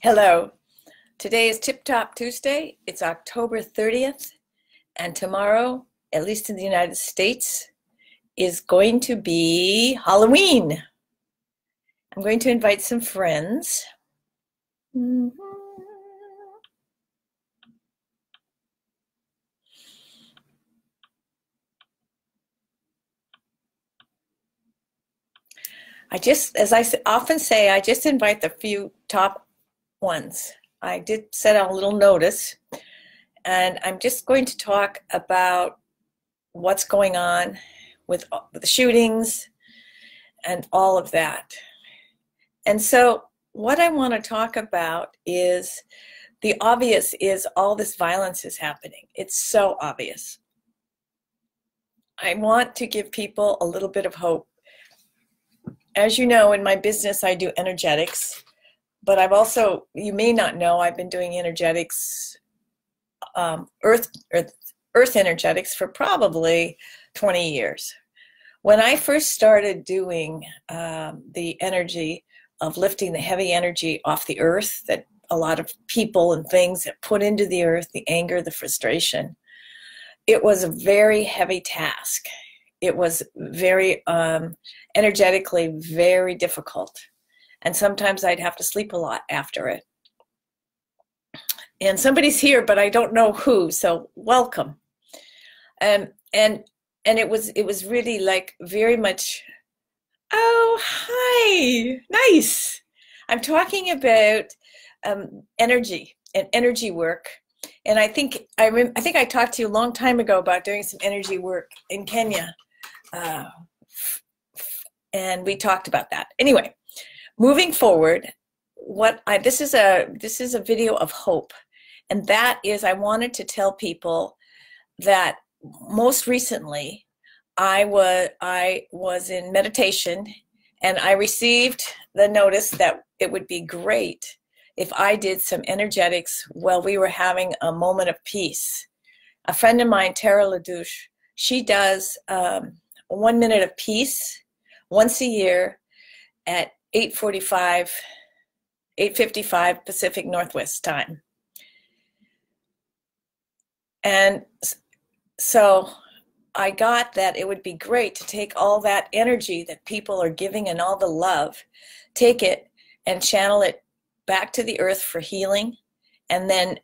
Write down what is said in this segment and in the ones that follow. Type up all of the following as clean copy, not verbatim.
Hello. Today is TipTop Tuesday. It's October 30th, and tomorrow, at least in the United States, is going to be Halloween. I'm going to invite some friends. As I often say, I just invite the few top ones. I did set out a little notice, and I'm just going to talk about what's going on with the shootings and all of that. And so what I want to talk about is the obvious is all this violence is happening. It's so obvious. I want to give people a little bit of hope. As you know, in my business, I do energetics, but I've also, you may not know, I've been doing energetics, earth energetics for probably 20 years. When I first started doing the energy of lifting the heavy energy off the earth that a lot of people and things have put into the earth, the anger, the frustration, it was a very heavy task. It was very energetically very difficult. And sometimes I'd have to sleep a lot after it. And somebody's here, but I don't know who, so welcome. And it was really like very much, oh, hi, nice. I'm talking about energy and energy work. And I think I talked to you a long time ago about doing some energy work in Kenya. And we talked about that. Anyway, moving forward, this is a video of hope. And that is, I wanted to tell people that most recently I was in meditation, and I received the notice that it would be great if I did some energetics while we were having a moment of peace. A friend of mine, Tara LaDouche, she does 1 minute of peace once a year at 8:55 Pacific Northwest time. And so I got that it would be great to take all that energy that people are giving and all the love, take it and channel it back to the earth for healing, and then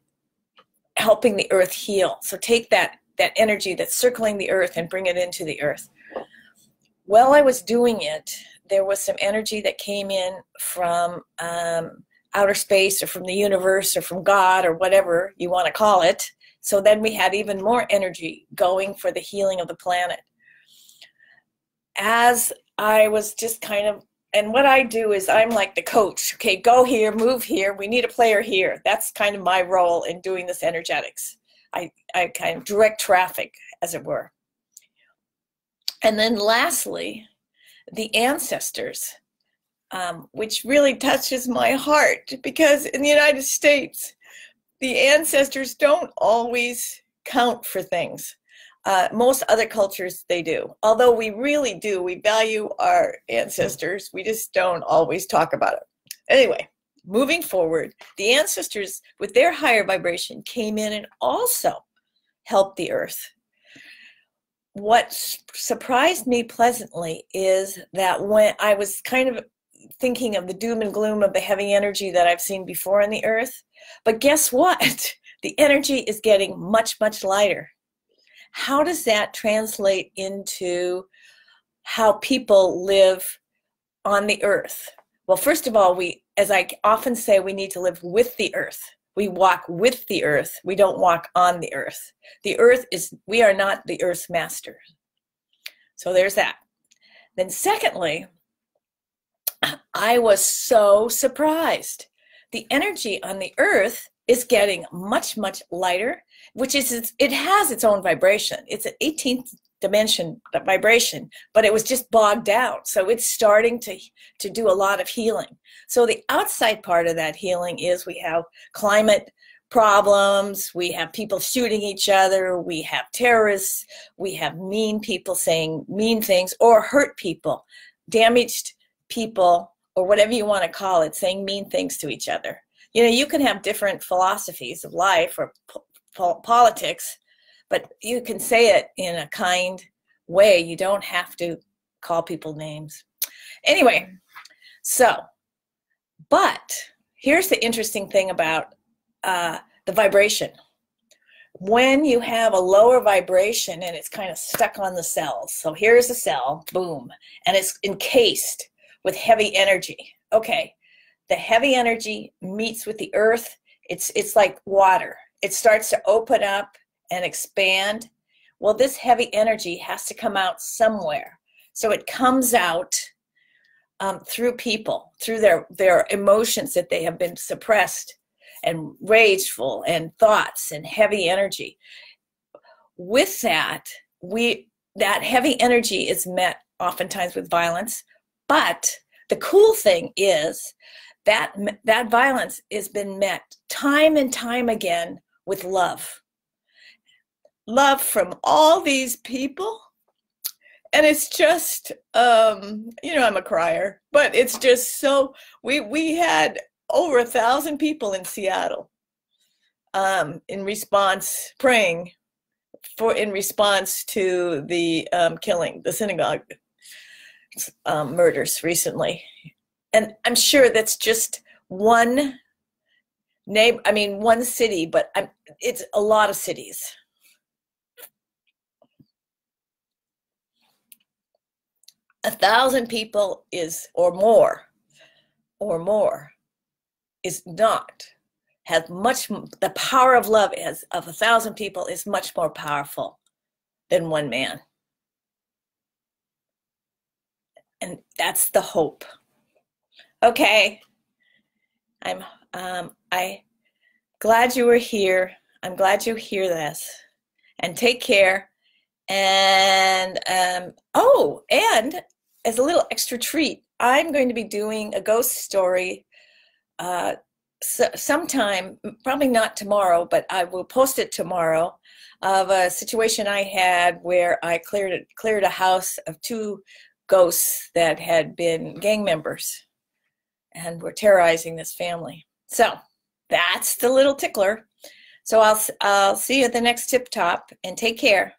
helping the earth heal. So take that energy that's circling the earth and bring it into the earth. While I was doing it, there was some energy that came in from outer space or from the universe or from God or whatever you want to call it. So then we had even more energy going for the healing of the planet. As I was just kind of, and what I do is I'm like the coach. Okay, go here, move here. We need a player here. That's kind of my role in doing this energetics. I kind of direct traffic, as it were. And then lastly, the ancestors, which really touches my heart, because in the United States, the ancestors don't always count for things. Most other cultures, they do. Although we really do, we value our ancestors, we just don't always talk about it. Anyway, moving forward, the ancestors with their higher vibration came in and also helped the earth. What surprised me pleasantly is that when I was kind of thinking of the doom and gloom of the heavy energy that I've seen before on the earth, but guess what? The energy is getting much, much lighter. How does that translate into how people live on the earth? Well, first of all, as I often say, we need to live with the earth. We walk with the earth. We don't walk on the earth. We are not the earth's master. So there's that. Then secondly, I was so surprised. The energy on the earth is getting much, much lighter, which is, it has its own vibration. It's an 18th dimension vibration, but it was just bogged down. So it's starting to do a lot of healing. So the outside part of that healing is we have climate problems, we have people shooting each other, we have terrorists, we have mean people saying mean things or hurt people, damaged people, or whatever you want to call it, saying mean things to each other. You know, you can have different philosophies of life or politics, but you can say it in a kind way. You don't have to call people names. Anyway, so, but here's the interesting thing about the vibration. When you have a lower vibration and it's kind of stuck on the cells, so here's a cell, boom, and it's encased with heavy energy. Okay, the heavy energy meets with the earth. It's like water. It starts to open up and expand. Well, this heavy energy has to come out somewhere. So it comes out through people, through their emotions that they have been suppressed and rageful and thoughts and heavy energy. With that, that heavy energy is met oftentimes with violence, but the cool thing is that that violence has been met time and time again with love. Love from all these people. And it's just, you know, I'm a crier, but it's just so, we had over 1,000 people in Seattle in response, praying in response to the killing, the synagogue murders recently. And I'm sure that's just one name, I mean, one city, but it's a lot of cities. A 1,000 people is, or more, is not, has much, the power of love is, of 1,000 people is much more powerful than one man. And that's the hope. Okay, I'm glad you were here. I'm glad you hear this. And take care. And oh, and as a little extra treat, I'm going to be doing a ghost story sometime, probably not tomorrow, but I will post it tomorrow, of a situation I had where I cleared a house of 2 ghosts that had been gang members and were terrorizing this family. So that's the little tickler. So I'll see you at the next TipTop, and take care.